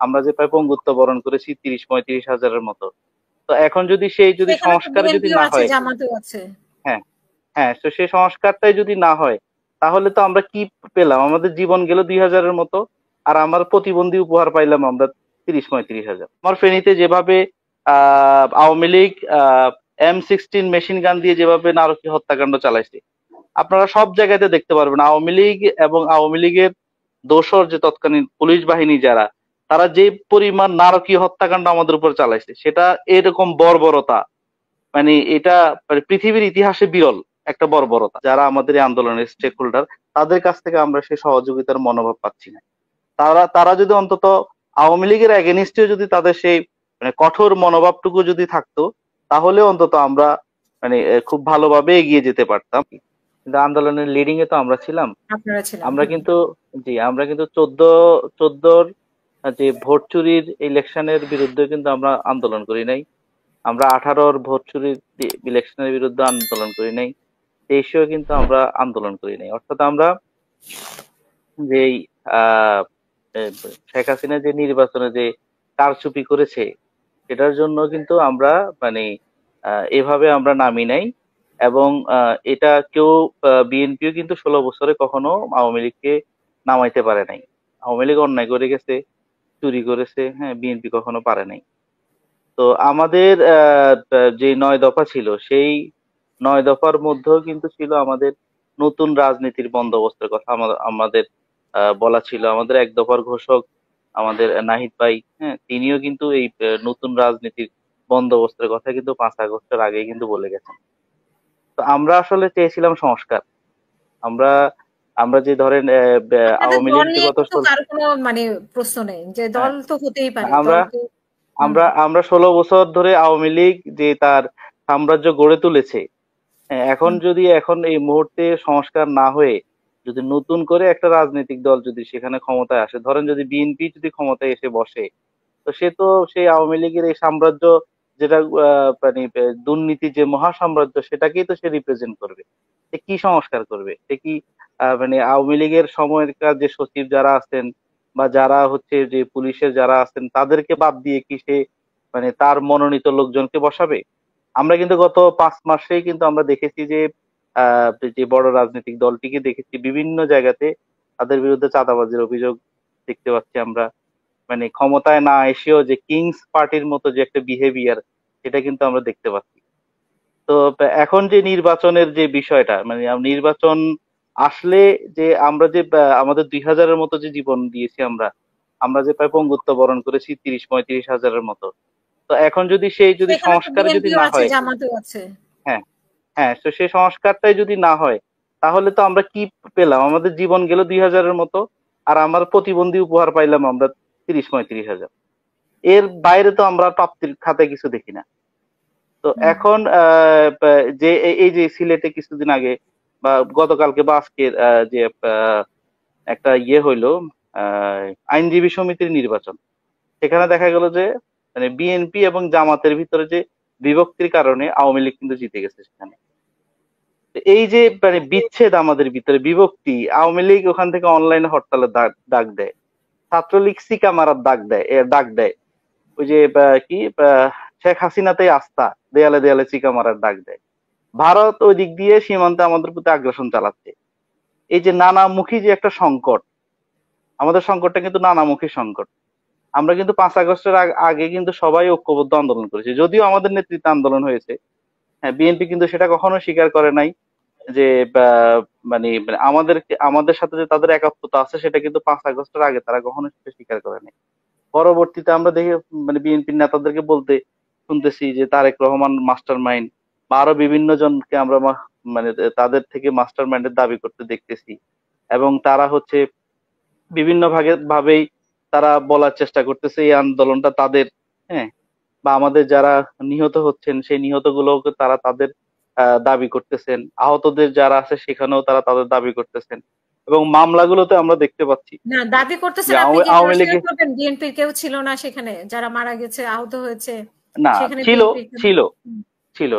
আমরা যে প্রায় পঙ্গুত্ব বরণ করেছি 30-35 হাজারের মতো। তো এখন যদি যদি সেখানে তো সংস্কারে যদি বিএনপিও না আছে, হয়, জামাতও আছে। হ্যাঁ, হ্যাঁ, তো সেই সংস্কারটাই যদি না হয়, তাহলে তো আমরা কি পেলাম? আমাদের জীবন গেল 2000-এর মতো, আর আমার প্রতিবন্ধী উপহার পাইলাম আমরা 30-35 হাজার। আমার ফেনীতে যেভাবে Awami League M16 machine gun দিয়ে যেভাবে নারকীয় হত্যাকাণ্ড চালাইছে, আপনারা সব জায়গাতে দেখতে পারবেন আওয়ামী লীগ এবং আওয়ামী লীগের দোসর যে তৎকালীন পুলিশ বাহিনী যারা, তারা যে পরিমাণ নারকীয় হত্যাকাণ্ড আমাদের উপর চালাইছে, সেটা এরকম বর্বরতা, মানে এটা মানে পৃথিবীর ইতিহাসে বিরল একটা বর্বরতা। যারা আমাদের এই আন্দোলনের স্টেক হোল্ডার, তাদের কাছ থেকে আমরা সেই সহযোগিতার মনোভাব পাচ্ছি না। তারা তারা যদি অন্তত আওয়ামী লীগের এগেনিস্টে যদি তাদের সেই মানে কঠোর মনোভাবটুকু যদি থাকতো, তাহলে অন্তত আমরা মানে খুব ভালোভাবে এগিয়ে যেতে পারতাম। কিন্তু আন্দোলনের লিডিং এ তো আমরা ছিলাম। আপনারা ছিলেন, আমরা হ্যাঁ। কিন্তু, জি, আমরা কিন্তু 14 যে ভোট চুরির ইলেকশনের বিরুদ্ধে কিন্তু আমরা আন্দোলন করি নাই। আমরা 18-র ভোট চুরির ইলেকশনের বিরুদ্ধে আন্দোলন করি নাই। 23-এও কিন্তু আমরা আন্দোলন করি নাই। অর্থাৎ আমরা যেই আহ এ, শেখ হাসিনা যে নির্বাচনে যে কারচুপি করেছে, সেটার জন্য কিন্তু আমরা মানে এভাবে আমরা নামি নাই। এবং এটা কেউ, বিএনপিও কিন্তু 16 বছরে কখনো আওয়ামী লীগকে নামাইতে পারে নাই। আওয়ামী লীগ অন্যায় করে গেছে, চুরি করেছে, হ্যাঁ, বিএনপি কখনো পারে নাই। তো আমাদের যে 9 দফা ছিল, সেই 9 দফার মধ্যেও কিন্তু ছিল আমাদের নতুন রাজনীতির বন্দোবস্তের কথা। আমাদের আমাদের বলা ছিল। আমাদের 1 দফার ঘোষক আমাদের নাহিদ ভাই, হ্যাঁ, তিনিও কিন্তু এই নতুন রাজনীতির বন্দোবস্তের কথা কিন্তু 5 আগস্টের আগে কিন্তু বলে গেছেন। তো আমরা আসলে চেয়েছিলাম সংস্কার। আমরা আমরা যে ধরেন আপনাদের আওয়ামী লীগ দল যে নিয়ে গত কিন্তু কারো কোনো মানে প্রশ্ন নেই, যে দল হ্যাঁ, তো হতেই পারে, আমরা দল তো। হুম। আমরা আমরা 16 বছর ধরে আওয়ামী লীগ যে তার সাম্রাজ্য গড়ে তুলেছে, হ্যাঁ, হুম। এখন এই মুহূর্তে সংস্কার না হয়ে যদি নতুন করে একটা রাজনৈতিক দল যদি সেখানে ক্ষমতায় আসে, ধরেন যদি বিএনপি যদি ক্ষমতায় এসে বসে, তো সে তো সেই আওয়ামী লীগের এই সাম্রাজ্য, যেটা মানে দুর্নীতি যে মহা সাম্রাজ্য, সেটাকেই তো সে রিপ্রেজেন্ট করবে। সে কি সংস্কার করবে? সে কি মানে আওয়ামী লীগের সময়কার যে সচিব যারা আছেন বা যারা হচ্ছে যে পুলিশের যারা আছেন, তাদেরকে বাদ দিয়ে কি সে মানে তার মনোনীত লোকজনকে বসাবে? আমরা কিন্তু গত 5 মাসেই কিন্তু আমরা দেখেছি যে যে বড় রাজনৈতিক দলটিকে দেখেছি বিভিন্ন জায়গাতে তাদের বিরুদ্ধে চাঁদাবাজির অভিযোগ দেখতে পাচ্ছি আমরা। মানে ক্ষমতায় না এসেও যে কিংস পার্টির মতো যে একটা বিহেভিয়ার, সেটা কিন্তু আমরা দেখতে পাচ্ছি। তো এখন যে নির্বাচনের যে বিষয়টা, মানে নির্বাচন আসলে যে আমরা যে আমাদের 2000-এর মতো যে জীবন দিয়েছি আমরা, আমরা যে প্রায় পঙ্গুত্ব বরণ করেছি 30-35 হাজারের মতো। তো এখন যদি সেখানে তো সংস্কারে যদি বিএনপিও না আছে, হয়, জামাতও আছে। হ্যাঁ, হ্যাঁ, তো সেই সংস্কারটাই যদি না হয়, তাহলে তো আমরা কি পেলাম? আমাদের জীবন গেল 2000-এর মতো, আর আমার প্রতিবন্ধী উপহার পাইলাম আমরা 30-35 হাজার। এর বাইরে তো আমরা প্রাপ্তির খাতায় কিছু দেখি না। তো হুম। এখন যে এই যে সিলেটে কিছুদিন আগে বা গতকালকে বা আজকে যে একটা ইয়ে হইলো, আহ, আইনজীবী সমিতির নির্বাচন, সেখানে দেখা গেল যে মানে বিএনপি এবং জামাতের ভিতরে যে বিভক্তির কারণে আওয়ামী লীগ কিন্তু জিতে গেছে সেখানে। তো এই যে মানে বিচ্ছেদ আমাদের ভিতরে, বিভক্তি, আওয়ামী লীগ ওখান থেকে অনলাইনে হরতালের ডাক দেয়, ছাত্রলীগ সিকা মারার ডাক দেয়। ওই যে কি শেখ হাসিনাতেই আস্থা, দেয়ালে দেয়ালে চিকা মারার ডাক দেয়। ভারত ওই দিক দিয়ে সীমান্তে আমাদের প্রতি আগ্রাসন চালাচ্ছে। এই যে নানামুখী যে একটা সংকট, আমাদের সংকটটা কিন্তু নানামুখী সংকট। আমরা কিন্তু 5 আগস্টের আগে কিন্তু সবাই ঐক্যবদ্ধ আন্দোলন করেছি, যদিও আমাদের নেতৃত্বে আন্দোলন হয়েছে। হ্যাঁ, বিএনপি কিন্তু সেটা কখনো স্বীকার করে নাই যে মানে আমাদের সাথে যে তাদের একাত্মতা আছে, সেটা কিন্তু 5 আগস্টের আগে তারা কখনো সেটা স্বীকার করে নাই। পরবর্তীতে আমরা দেখি মানে বিএনপির নেতাদেরকে বলতে শুনতেছি যে তারেক রহমান মাস্টার মাইন্ড, বা আরো বিভিন্ন জনকে আমরা মানে তাদের থেকে মাস্টার মাইন্ডের দাবি করতে দেখতেছি। এবং তারা হচ্ছে বিভিন্ন ভাবেই তারা বলার চেষ্টা করতেছে এই আন্দোলনটা তাদের, হ্যাঁ, বা আমাদের যারা নিহত হচ্ছেন সেই নিহত গুলোকে তারা তাদের দাবি করতেছেন। আহতদের যারা আছে সেখানেও তারা তাদের দাবি করতেছেন। এবং মামলাগুলোতে আমরা দেখতে পাচ্ছি না, দাবি যে করতেছেন, আপনি কি আওয়ামী স্বীকার লীগে, করবেন বিএনপির কেউ ছিল না সেখানে, যারা মারা গেছে, আহত হয়েছে? না, সেখানে ছিল, বিএনপি। ছিল, ছিল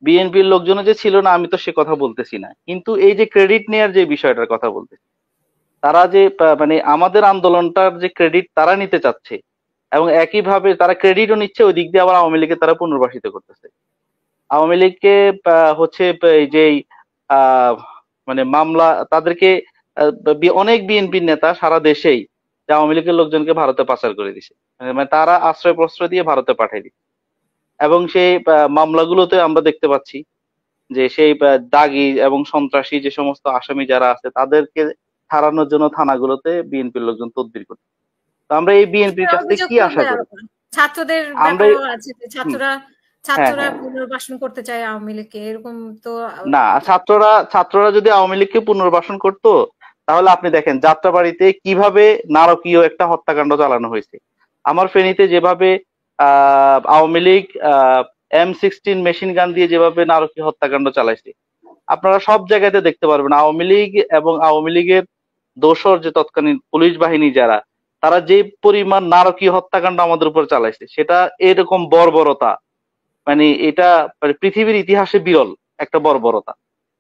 বিএনপির লোকজন যে ছিল না আমি তো সে কথা বলতেছি না, কিন্তু এই যে ক্রেডিট নেয়ার যে বিষয়টার কথা বলতেছি, তারা যে মানে আমাদের আন্দোলনটার যে ক্রেডিট তারা নিতে চাচ্ছে, এবং একইভাবে তারা ক্রেডিটও নিচ্ছে, ওই দিক দিয়ে আবার আওয়ামী লীগকে তারা পুনর্বাসিত করতেছে। আওয়ামী লীগকে হচ্ছে এই যে আহ, মানে মামলা তাদেরকে অনেক বিএনপির নেতা সারা দেশেই যে আওয়ামী লীগের লোকজনকে ভারতে পাচার করে দিছে, মানে তারা আশ্রয় প্রশ্রয় দিয়ে ভারতে পাঠিয়ে দিচ্ছে। এবং সেই মামলাগুলোতে আমরা দেখতে পাচ্ছি যে সেই দাগী এবং সন্ত্রাসী যে সমস্ত আসামি যারা আছে তাদেরকে ছাড়ানোর জন্য থানাগুলোতে বিএনপির লোকজন তদবির করছে। তো আমরা এই বিএনপির কাছ থেকে অভিযোগ কি আশা করবে করি? আরো। ছাত্রদের আমরা ব্যাপারেও আছে যে হুম, ছাত্ররা হ্যাঁ ছাত্ররা হ্যাঁ, পুনর্বাসন করতে চায় আওয়ামী লীগকে, এরকম তো না, ছাত্ররা যদি আওয়ামী লীগকে পুনর্বাসন করতো, তাহলে আপনি দেখেন যাত্রাবাড়িতে কিভাবে নারকীয় একটা হত্যাকাণ্ড চালানো হয়েছে। আমার ফেনীতে যেভাবে Awami League M16 machine gun দিয়ে যেভাবে নারকীয় হত্যাকাণ্ড চালাইছে, আপনারা সব জায়গাতে দেখতে পারবেন আওয়ামী লীগ এবং আওয়ামী লীগের দোসর যে তৎকালীন পুলিশ বাহিনী যারা, তারা যে পরিমাণ নারকীয় হত্যাকাণ্ড আমাদের উপর চালাইছে, সেটা এরকম বর্বরতা, মানে এটা মানে পৃথিবীর ইতিহাসে বিরল একটা বর্বরতা।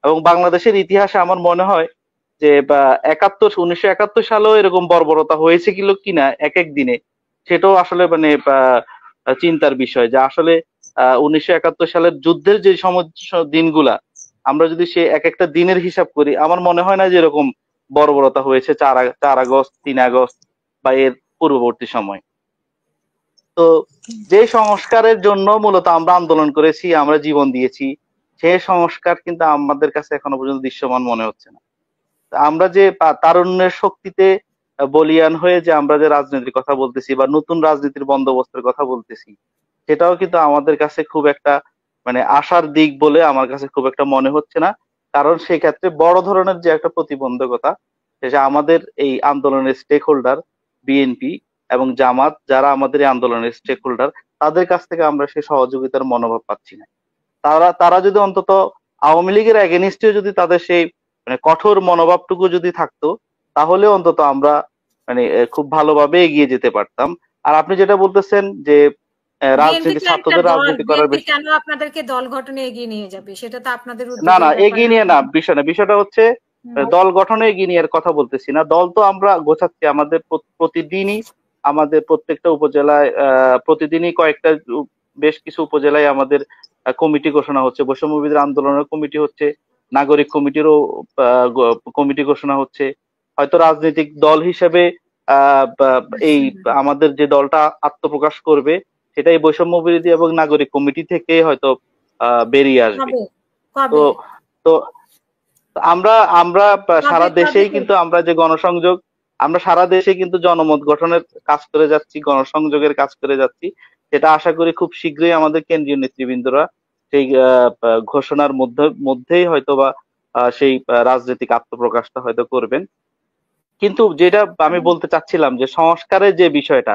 এবং বাংলাদেশের ইতিহাসে আমার মনে হয় যে 1971 সালেও এরকম বর্বরতা হয়েছে কিনা এক এক দিনে, সেটাও আসলে মানে চিন্তার বিষয়। যে আসলে 1971 সালের যুদ্ধের যে দিনগুলা, আমরা যদি সে এক একটা দিনের হিসাব করি, আমার মনে হয় না যে এরকম বর্বরতা হয়েছে 4 আগস্ট, 3 আগস্ট বা এর পূর্ববর্তী সময়। তো যে সংস্কারের জন্য মূলত আমরা আন্দোলন করেছি, আমরা জীবন দিয়েছি, সেই সংস্কার কিন্তু আমাদের কাছে এখনো পর্যন্ত দৃশ্যমান মনে হচ্ছে না। তা আমরা যে তারুণ্যের শক্তিতে বলীয়ান হয়ে যে আমরা যে রাজনীতির কথা বলতেছি বা নতুন রাজনীতির বন্দোবস্তের কথা বলতেছি, সেটাও কিন্তু আমাদের কাছে খুব একটা মানে আশার দিক বলে আমার কাছে খুব একটা মনে হচ্ছে না। কারণ সেক্ষেত্রে বড় ধরনের যে একটা প্রতিবন্ধকতা, সেটা আমাদের এই আন্দোলনের স্টেক হোল্ডার বিএনপি এবং জামাত, যারা আমাদের এই আন্দোলনের স্টেক হোল্ডার, তাদের কাছ থেকে আমরা সেই সহযোগিতার মনোভাব পাচ্ছি না। তারা তারা যদি অন্তত আওয়ামী লীগের এগেনিস্টে যদি তাদের সেই মানে কঠোর মনোভাবটুকু যদি থাকতো, তাহলে অন্তত আমরা মানে খুব ভালোভাবে এগিয়ে যেতে পারতাম। আর আপনি যেটা বলতেছেন যে বিএনপি রাজনীতি, তো একটা ছাত্রদের দল, রাজনীতি করার বিএনপি বেশি। কেন আপনাদেরকে দল গঠনে এগিয়ে নিয়ে যাবে? সেটা তো আপনাদের না না, উদ্যোগের ব্যাপার। এগিয়ে নিয়ে না বিষয় না, বিষয়টা হচ্ছে হুম। দল গঠনে এগিয়ে নিয়ে কথা বলতেছি না। দল তো আমরা গোছাচ্ছি, আমাদের প্রতিদিনই আমাদের প্রত্যেকটা উপজেলায় প্রতিদিনই কয়েকটা বেশ কিছু উপজেলায় আমাদের কমিটি ঘোষণা হচ্ছে, বৈষম্য বিরোধী আন্দোলনের কমিটি হচ্ছে, নাগরিক কমিটিরও কমিটি ঘোষণা হচ্ছে। হয়তো রাজনৈতিক দল হিসেবে এই আমাদের যে দলটা আত্মপ্রকাশ করবে, সেটাই বৈষম্য বিরোধী এবং নাগরিক কমিটি থেকে হয়তো বেরিয়ে আসবে। কবে তো কবে তো আমরা আমরা কবে সারা কবে দেশেই কিন্তু আমরা যে গণসংযোগ, আমরা সারা দেশে কিন্তু জনমত গঠনের কাজ করে যাচ্ছি, গণসংযোগের কাজ করে যাচ্ছি। সেটা আশা করি খুব শীঘ্রই আমাদের কেন্দ্রীয় নেতৃবৃন্দরা সেই ঘোষণার মধ্যেই হয়তোবা সেই রাজনৈতিক আত্মপ্রকাশটা হয়তো করবেন। কিন্তু যেটা আমি বলতে চাচ্ছিলাম যে সংস্কারের যে বিষয়টা,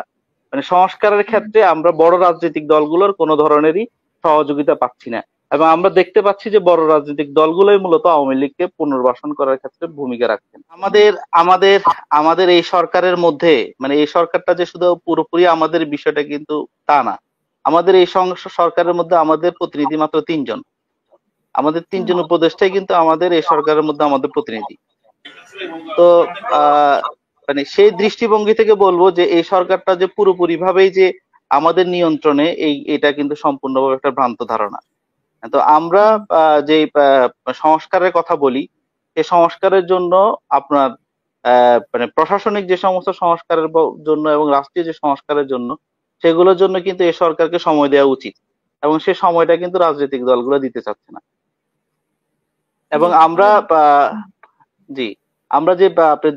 মানে সংস্কারের ক্ষেত্রে আমরা বড় রাজনৈতিক দলগুলোর কোনো ধরনেরই সহযোগিতা পাচ্ছি না। এবং আমরা দেখতে পাচ্ছি যে বড় রাজনৈতিক দলগুলোই মূলত আওয়ামী লীগকে পুনর্বাসন করার ক্ষেত্রে ভূমিকা রাখছেন। আমাদের আমাদের আমাদের এই সরকারের মধ্যে, মানে এই সরকারটা যে শুধু পুরোপুরি আমাদের বিষয়টা কিন্তু তা না। আমাদের এই সরকারের মধ্যে আমাদের প্রতিনিধি মাত্র 3 জন। আমাদের 3 জন উপদেষ্টাই কিন্তু আমাদের এই সরকারের মধ্যে আমাদের প্রতিনিধি। তো আহ মানে সেই দৃষ্টিভঙ্গি থেকে বলবো যে এই সরকারটা যে পুরোপুরি ভাবেই যে আমাদের নিয়ন্ত্রণে, এটা কিন্তু সম্পূর্ণভাবে একটা ভ্রান্ত ধারণা। তো আমরা যে সংস্কারের কথা বলি, এই সংস্কারের জন্য আপনার মানে প্রশাসনিক যে সমস্ত সংস্কারের জন্য এবং রাষ্ট্রীয় যে সংস্কারের জন্য, সেগুলোর জন্য কিন্তু এই সরকারকে সময় দেওয়া উচিত, এবং সে সময়টা কিন্তু রাজনৈতিক দলগুলো দিতে চাচ্ছে না। এবং আমরা জি, আমরা যে আপনি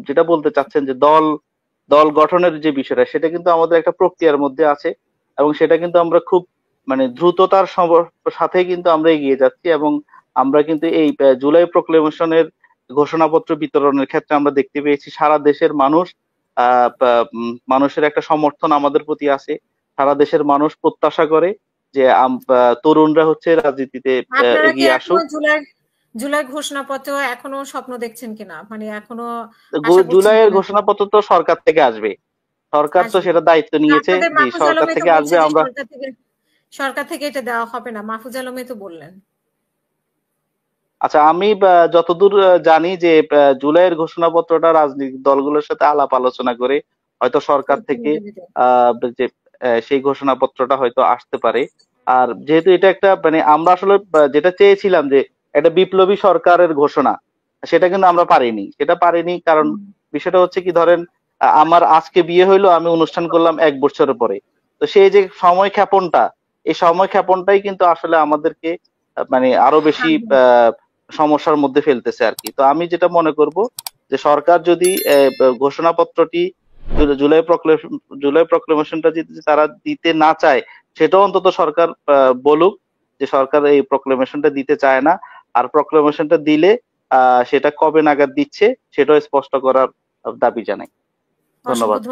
যেটা বলতে চাচ্ছেন যে দল দল গঠনের যে বিষয়টা, সেটা কিন্তু আমাদের একটা প্রক্রিয়ার মধ্যে আছে, এবং সেটা কিন্তু আমরা খুব মানে দ্রুততার সাথে কিন্তু আমরা এগিয়ে যাচ্ছি। এবং আমরা কিন্তু এই জুলাই প্রক্লেমেশনের ঘোষণাপত্র বিতরণের ক্ষেত্রে আমরা দেখতে পেয়েছি সারা দেশের মানুষ মানুষের একটা সমর্থন আমাদের প্রতি আছে। সারা দেশের মানুষ প্রত্যাশা করে যে তরুণরা হচ্ছে রাজনীতিতে আপনারা কি এগিয়ে এখনো আসুক। জুলাই জুলাই ঘোষণাপত্র এখনো স্বপ্ন দেখছেন কিনা, মানে এখনো আশা করছেন জুলাইয়ের কিনা যে ঘোষণাপত্র তো সরকার থেকে আসবে, সরকার তো আসবে? সেটা দায়িত্ব তো নিয়েছে। আপনাদের জি, মাহফুজ সরকার আলমে তো থেকে বলছে আসবে। যে আমরা সরকার থেকে এটা দেওয়া হবে না, মাহফুজ আলমে তো বললেন। আচ্ছা, আমি যতদূর জানি যে জুলাইয়ের ঘোষণাপত্রটা রাজনৈতিক দলগুলোর সাথে আলাপ আলোচনা করে হয়তো সরকার থেকে যে সেই ঘোষণাপত্রটা হয়তো আসতে পারে। আর যেহেতু এটা একটা মানে আমরা আসলে যেটা চেয়েছিলাম যে একটা বিপ্লবী সরকারের ঘোষণা, সেটা কিন্তু আমরা পারিনি। সেটা পারিনি কারণ বিষয়টা হচ্ছে কি, ধরেন আমার আজকে বিয়ে হইলো, আমি অনুষ্ঠান করলাম 1 বছরের পরে। তো সেই যে সময় ক্ষেপণটা, এই সময় ক্ষেপণটাই কিন্তু আসলে আমাদেরকে মানে আরো বেশি সমস্যার মধ্যে ফেলতেছে আর কি। তো আমি যেটা মনে করব যে সরকার যদি ঘোষণাপত্রটি জুলাই প্রক্লেমেশনটা যদি তারা দিতে না চায়, সেটাও অন্তত সরকার বলুক যে সরকার এই প্রক্লেমেশনটা দিতে চায় না। আর প্রক্লেমেশনটা দিলে সেটা কবে নাগাদ দিচ্ছে সেটাও স্পষ্ট করার দাবি জানাই। ধন্যবাদ। অসংখ্য